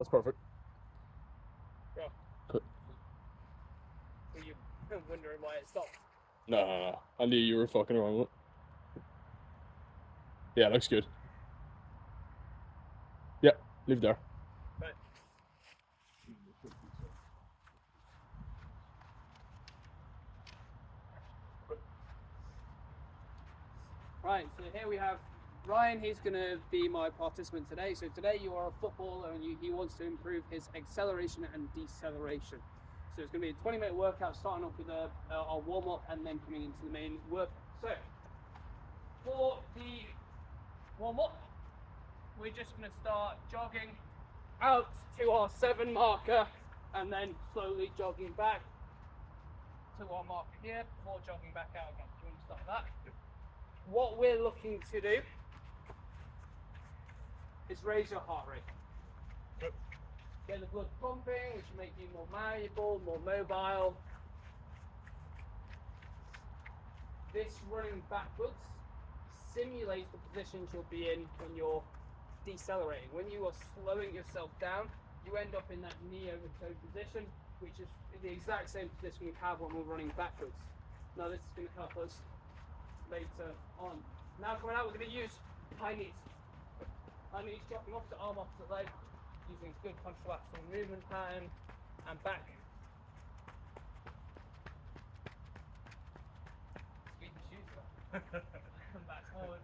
That's perfect. Bro. Were you wondering why it stopped? No. I knew you were fucking around with it. Yeah, looks good. Yeah, leave there. Right. Right, so here we have Ryan. He's going to be my participant today. So today you are a footballer and he wants to improve his acceleration and deceleration. So it's going to be a 20-minute workout starting off with a warm-up and then coming into the main work. So for the warm-up, we're just going to start jogging out to our 7 marker and then slowly jogging back to our marker here before jogging back out again. Do you want to start with that? Yep. What we're looking to do is raise your heart rate. Yep. Get the blood pumping, which will make you more malleable, more mobile. This running backwards simulates the positions you'll be in when you're decelerating. When you are slowing yourself down, you end up in that knee over toe position, which is the exact same position we have when we're running backwards. Now this is going to help us later on. Now coming out, we're going to use high knees. High knees, dropping opposite arm, opposite leg, using good contralateral movement pattern and back. Squeeze the shoes up. And back forward.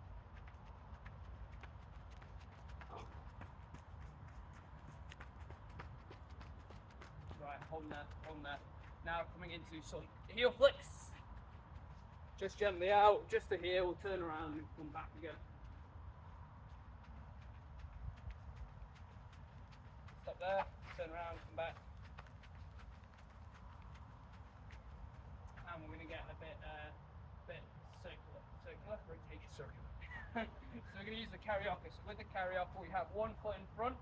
Right, hold there, hold there. Now coming into some heel flicks. Just gently out, just to here, we'll turn around and come back again. Stop there, turn around, come back. And we're going to get a bit circular, rotation. Circular. So we're going to use the karaoke. So with the karaoke, we have one foot in front,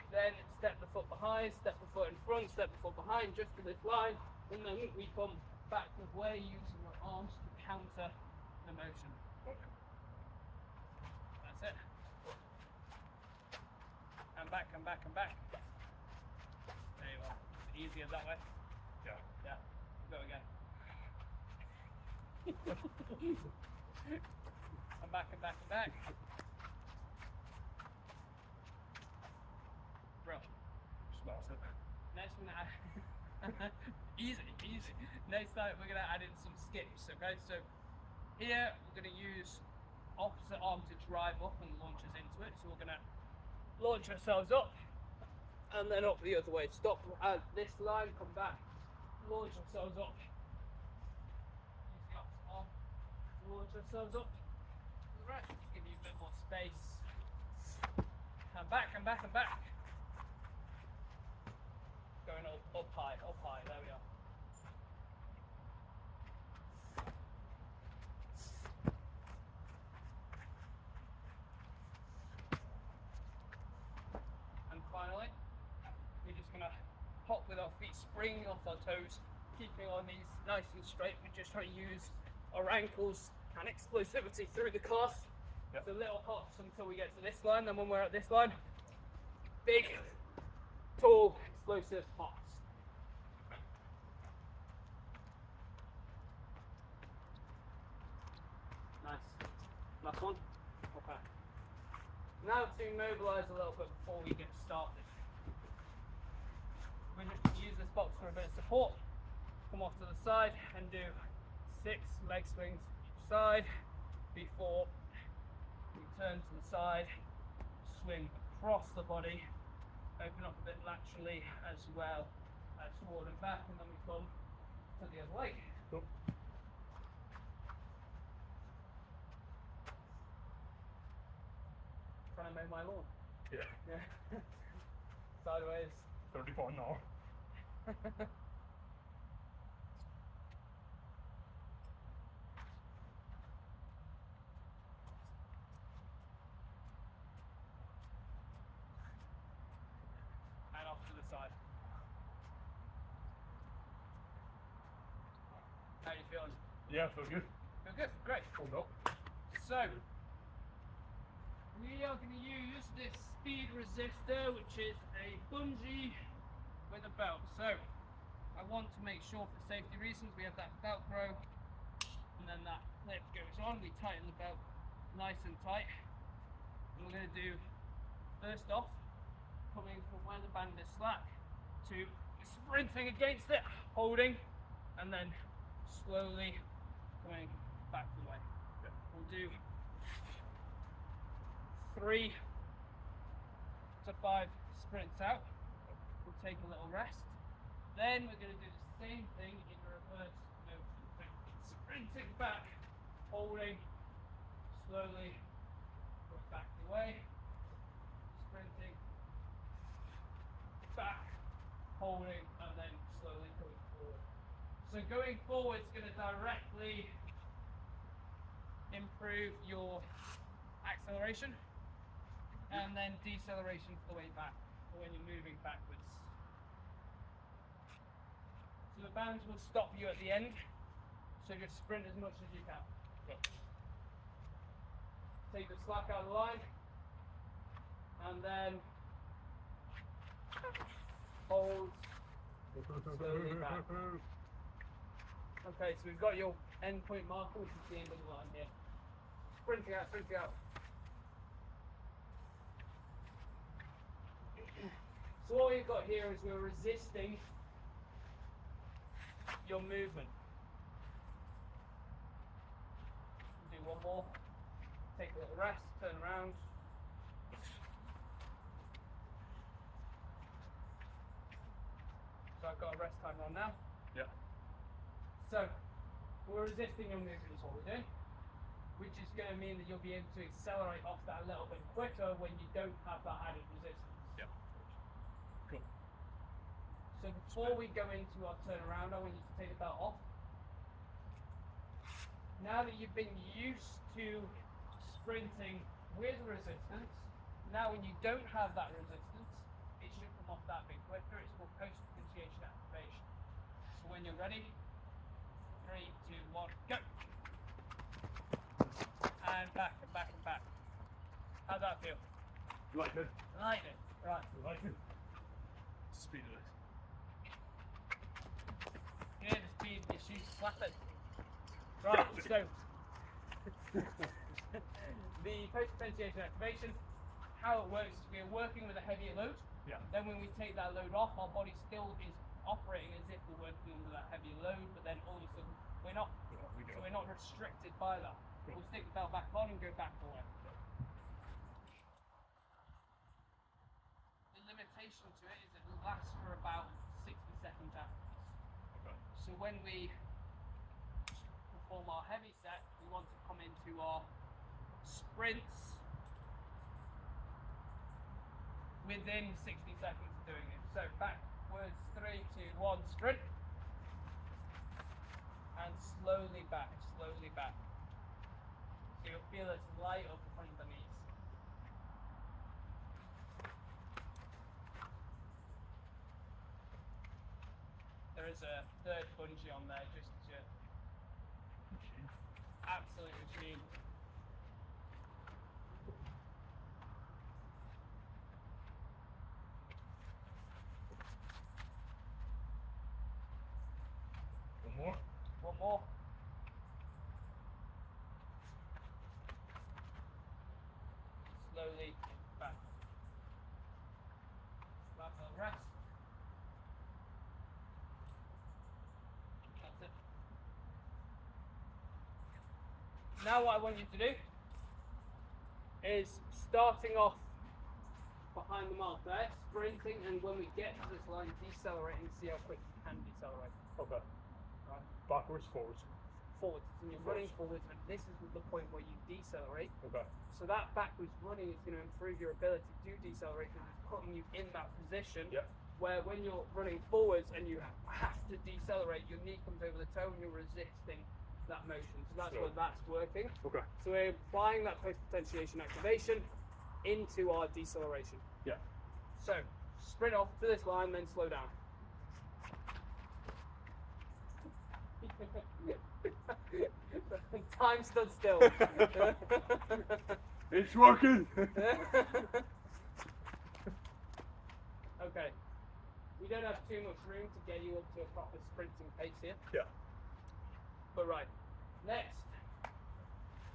then step the foot behind, step the foot in front, step the foot behind, just to this line, and then we come back the way using your arms to counter the motion. Okay. That's it. And back, and back, and back. There you are. Easier that way. Yeah. Yeah. Go again. And back, and back, and back. Bro. Smash it. Next we're gonna add easy. Next time we're gonna add in some skips, okay? So here we're gonna use opposite arm to drive up and launch us into it. So we're gonna launch ourselves up and then up the other way. Stop at this line, come back, launch ourselves up. Use the opposite arm to launch ourselves up to the right. Just give you a bit more space. And back, and back, and back. Going up high, there we are. And finally, we're just gonna hop with our feet springing off our toes, keeping our knees nice and straight. We're just trying to use our ankles and explosivity through the calf. Yep. So little hops until we get to this line, then when we're at this line, big, tall, explosive hops. Nice. Last one. Okay. Now to mobilise a little bit before we get started. We're going to use this box for a bit of support. Come off to the side and do 6 leg swings each side before we turn to the side, swing across the body, open up a bit laterally as well as forward and back, and then we come to the other leg. Cool. Trying to mow my lawn. Yeah. Sideways. 30 pound now. And off to the side. How are you feeling? Yeah, feel good. Feel good? Great. Hold up. So, we are going to use this speed resistor, which is a bungee with a belt. So I want to make sure for safety reasons we have that Velcro, and then that clip goes on. We tighten the belt nice and tight. And we're going to do, first off, coming from where the band is slack to sprinting against it, holding, and then slowly coming back the way. We'll do 3 to 5 sprints out. We'll take a little rest. Then we're going to do the same thing in reverse motion. Sprinting back, holding, slowly going back the way. Sprinting back, holding, and then slowly going forward. So going forward is going to directly improve your acceleration and then deceleration for the way back, for when you're moving backwards. So the bands will stop you at the end, so just sprint as much as you can. Take the slack out of the line, and then hold slowly back. Okay, so we've got your end point marker, which is the end of the line here. Sprinting out, sprinting out. So what we've got here is we're resisting your movement. Do one more. Take a little rest, turn around. So I've got a rest time on now. Yeah. So we're resisting your movement is what we're doing, which is going to mean that you'll be able to accelerate off that a little bit quicker when you don't have that added resistance. Yeah. Cool. So before we go into our turnaround, I want you to take the belt off. Now that you've been used to sprinting with resistance, now when you don't have that resistance, it should come off that bit quicker. It's called post-potentiation activation. So when you're ready, 3, 2, 1, go! And back and back and back. How'd that feel? Like it. Like it. Right. Like it. Speed of it. You know the speed your shoes slap it. Right, so the post-potentiation activation, how it works is we are working with a heavier load. Yeah. Then when we take that load off, our body still is operating as if we're working under that heavier load, but then all of a sudden we're not. Yeah, we go. So we're not restricted by that. Cool. We'll stick the belt back on and go back away. The limitation to it is it lasts for about 60 seconds afterwards. Okay. So when we perform our heavy set, we want to come into our sprints within 60 seconds of doing it. So backwards, 3, 2, 1, sprint. And slowly back, slowly back. So you'll feel it's light up in front of the knees. There is a third bungee on there, just as your absolute machine. One more. One more. Slowly back. Back to the rest. That's it. Now what I want you to do is starting off behind the mark there, sprinting, and when we get to this line, decelerating, see how quick you can decelerate. Okay. Right. Backwards, forwards. Forwards, and you're running forwards, and this is the point where you decelerate. Okay. So that backwards running is going to improve your ability to decelerate because it's putting you in that position Yeah. where when you're running forwards and you have to decelerate, your knee comes over the toe and you're resisting that motion. So that's Sure. where that's working. Okay. So we're applying that post-potentiation activation into our deceleration. Yeah. So sprint off to this line, then slow down. Time stood still. It's working! Okay. We don't have too much room to get you up to a proper sprinting pace here. Yeah. But right, next,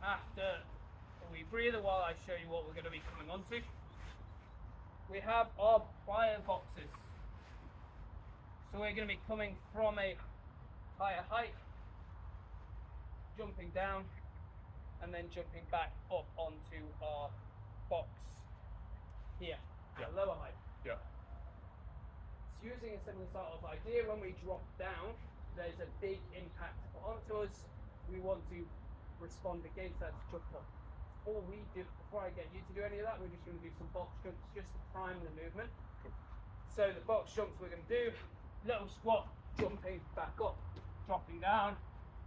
after we breathe a while, I show you what we're going to be coming onto. We have our plyo boxes. So we're going to be coming from a higher height, jumping down, and then jumping back up onto our box here at a lower height. Yeah. It's using a similar sort of idea. When we drop down, there's a big impact onto us. We want to respond against that to jump up. All we do, before I get you to do any of that, we're just going to do some box jumps just to prime the movement. Cool. So the box jumps we're going to do, little squat, jumping back up, dropping down,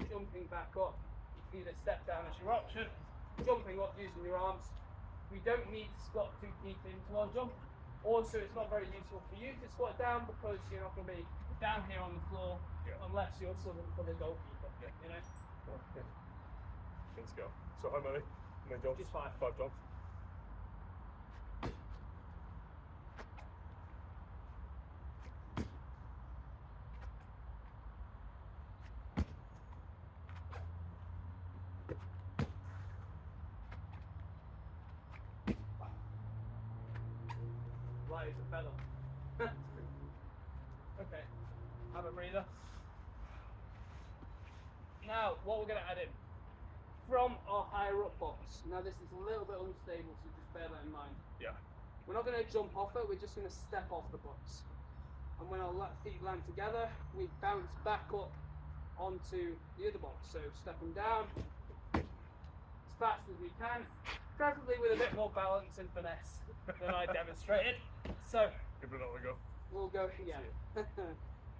jumping back up. You can either step down as your option, jumping up using your arms. We don't need to squat too deep into our jump. Also, it's not very useful for you to squat down because you're not going to be down here on the floor unless you're sort of for the goalkeeper, you know? Okay. Let's go. So how many? How many jumps? Just 5. 5 jumps. Light as a feather. Okay, have a breather. Now, what we're going to add in from our higher up box. Now, this is a little bit unstable, so just bear that in mind. Yeah. We're not going to jump off it, we're just going to step off the box. And when our feet land together, we bounce back up onto the other box. So stepping down as fast as we can, preferably with a bit more balance and finesse than I demonstrated. So Give it another go. we'll go here.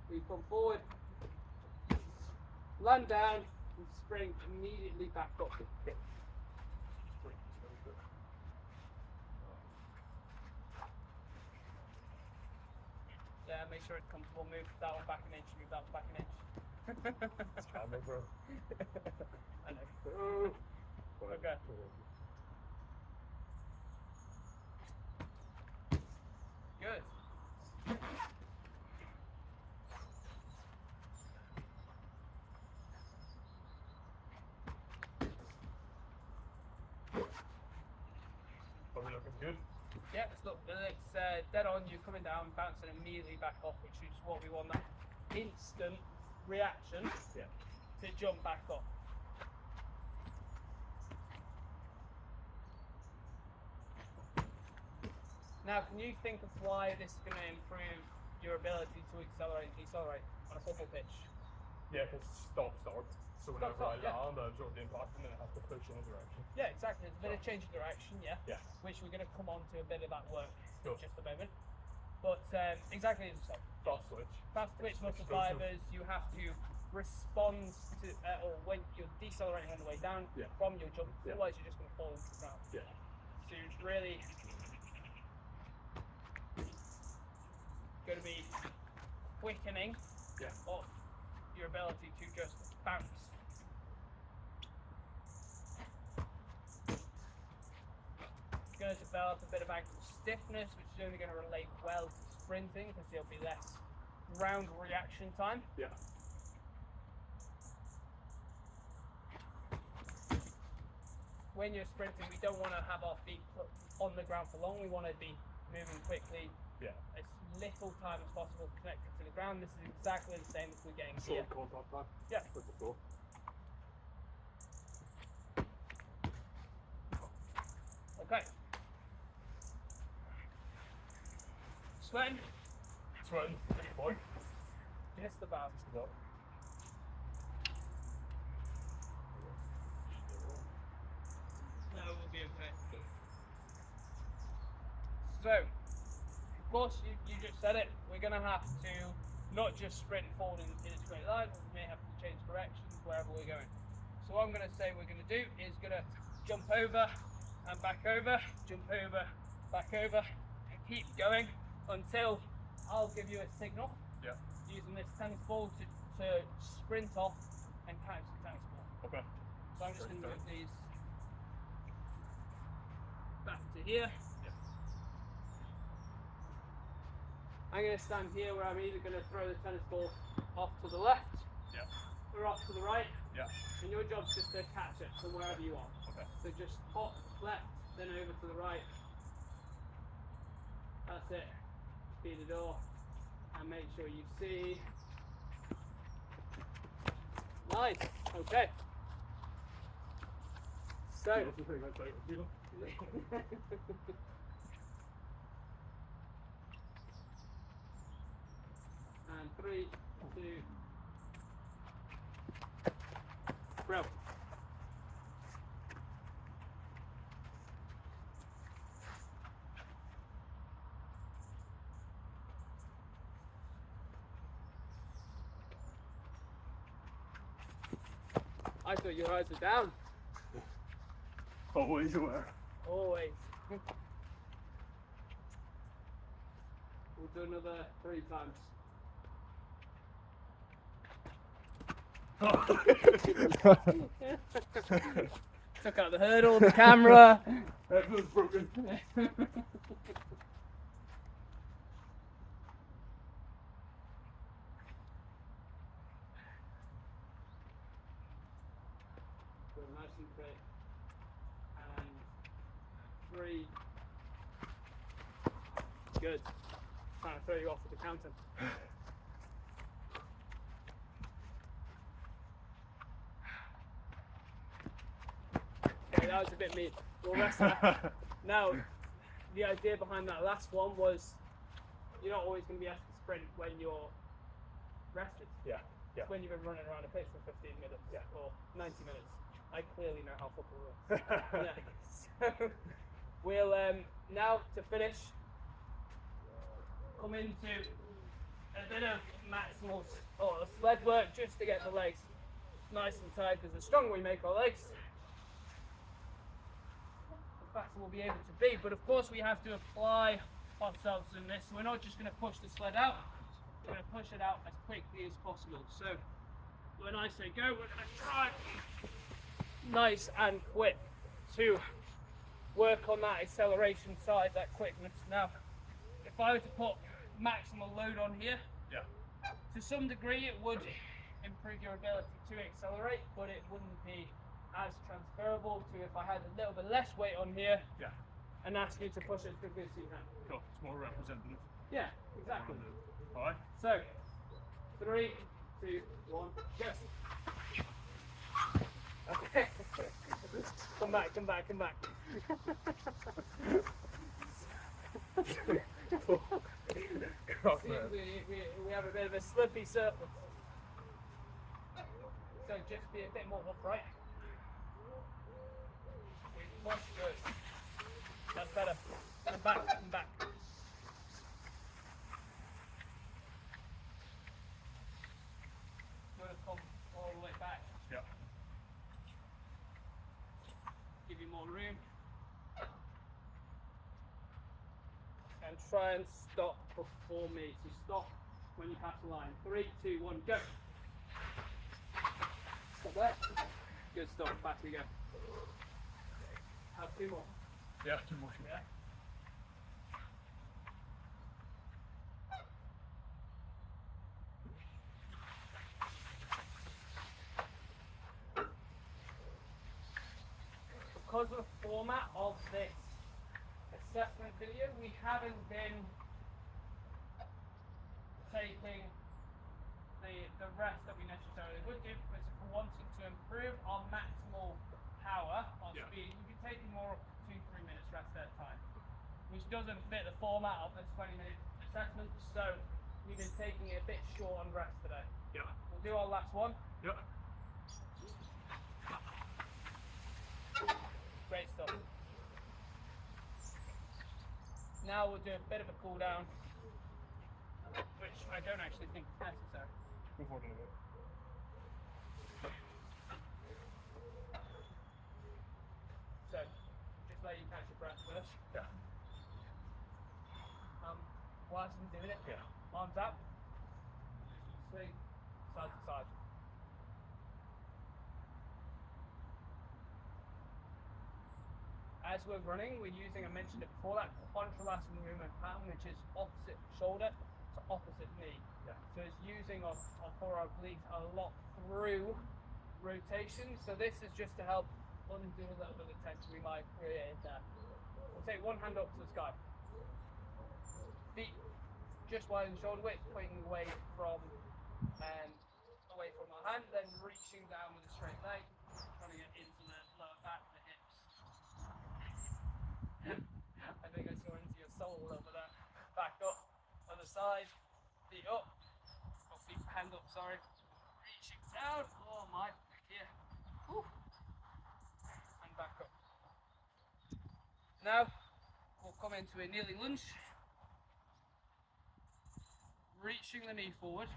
We come forward, land down, and spring immediately back up. Yeah, make sure it's comfortable. Move that one back an inch, move that one back an inch. It's camera, bro. I know. Okay. Good. Probably looking good. Yeah, it's dead on. You're coming down, bouncing immediately back off, which is what we want. That instant reaction to jump back up. Now, can you think of why this is going to improve your ability to accelerate and decelerate on a football pitch? Yeah, because stop, start. So whenever Stop, I land, I absorb the impact and then I have to push in a direction. Yeah, exactly. There's a bit of change of direction, Yeah. which we're going to come on to a bit of that work Cool. in just a moment. But exactly as you said, Fast switch. fast twitch muscle Explosive. fibers, you have to respond to, or when you're decelerating on the way down from your jump, otherwise you're just going to fall into the ground. Yeah. So it's really going to be quickening up your ability to just bounce. It's going to develop a bit of ankle stiffness, which is only going to relate well to sprinting because there'll be less ground reaction time. Yeah. When you're sprinting, we don't want to have our feet put on the ground for long. We want to be moving quickly, as little time as possible connected to the ground. This is exactly the same as we're getting here. Short contact time. Yeah. With the floor. Okay. Sweating? Sweating. Big boy. Just about. No. No, we'll be okay. So, of course, you just said it. We're going to have to not just sprint forward in a straight line. We may have to change directions wherever we're going. So what I'm going to say we're going to do is going to jump over and back over, jump over, back over, and keep going until I'll give you a signal using this tennis ball to sprint off and catch the tennis ball. Okay. So I'm just going to move these. back to here. Yeah. I'm going to stand here where I'm either going to throw the tennis ball off to the left Yeah. or off to the right. Yeah. And your job's just to catch it from wherever you are. Okay. So just hop left, then over to the right. That's it. Be the door. And make sure you see. Nice. Okay. So. That's the thing I say with people. And 3, 2. Bro. I thought your eyes were down. Always aware. Always. We'll do another 3 times. Took out the hurdle, the camera. Everyone's broken. Good, nice and quick. And 3. Good. Trying to throw you off with the counting. Okay, that was a bit mean. We'll rest that. Now, the idea behind that last one was you're not always going to be asked to sprint when you're rested. Yeah. Yeah. When you've been running around a pitch for 15 minutes or 90 minutes. I clearly know how football works. Yeah. So we'll now to finish come into a bit of maximal or sled work just to get the legs nice and tight, because the stronger we make our legs, the faster we'll be able to be. But of course we have to apply ourselves in this. So we're not just going to push the sled out, we're going to push it out as quickly as possible. So when I say go, we're going to try nice and quick to work on that acceleration side, that quickness. Now, if I were to put maximal load on here, Yeah. to some degree it would improve your ability to accelerate, but it wouldn't be as transferable to if I had a little bit less weight on here Yeah. and ask you to push as quickly as you can. Cool. It's more representative. Yeah, exactly. Alright. So, 3, 2, 1, go. Okay. Come back. Cross See, there. we have a bit of a slippy surface. So just be a bit more upright. Push, good. That's better. Come back. Good, come all the way back. Yeah. Give you more room. And try and stop before me. So stop when you pass the line. 3, 2, 1, go. Stop there. Good stop. Back we go. Have 2 more. Yeah. Too much. Yeah. Because of the format of this assessment video, we haven't been taking the rest that we necessarily would do, because if we're wanting to improve our maximal power, our Yeah. speed, we'd be taking more up to 2-3 minutes rest at a time, which doesn't fit the format of this 20-minute assessment, so we've been taking it a bit short on rest today. Yeah. We'll do our last one. Yeah. Great stuff. Now we'll do a bit of a cool down, which I don't actually think is necessary. Go forward a little bit. So, just let you catch your breath first. Yeah. Whilst I'm doing it, Yeah. arms up, swing side to side. as we're running, we're using, I mentioned it before, that contralateral movement pattern, which is opposite shoulder to opposite knee. Yeah. So it's using our core obliques a lot through rotation. So this is just to help undo a little bit of tension we might create there. We'll take one hand up to the sky. Feet just wide in shoulder width, pointing away from our hand, then reaching down with a straight leg, trying to get into the lower back, the hips. I think I saw into your soul over there. Back up, other side, feet up, or feet, hand up, sorry. Reaching down, oh my, back here. Whew. And back up. Now, we'll come into a kneeling lunge. Reaching the knee forward,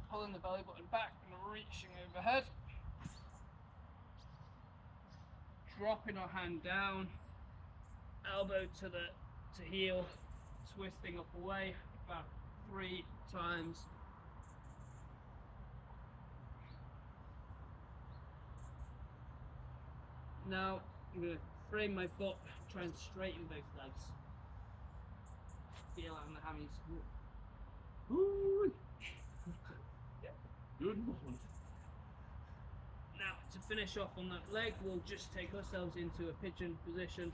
pulling the belly button back and reaching overhead. Dropping our hand down, elbow to heel, twisting up away about 3 times. Now I'm going to frame my foot, try and straighten both legs. Feel out in the hammies. Yeah. Good. Now to finish off on that leg, we'll just take ourselves into a pigeon position.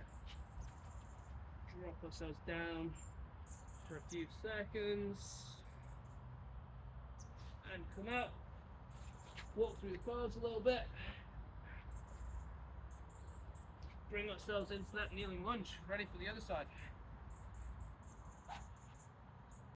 Drop ourselves down for a few seconds. And come out. Walk through the quads a little bit. Bring ourselves into that kneeling lunge. Ready for the other side.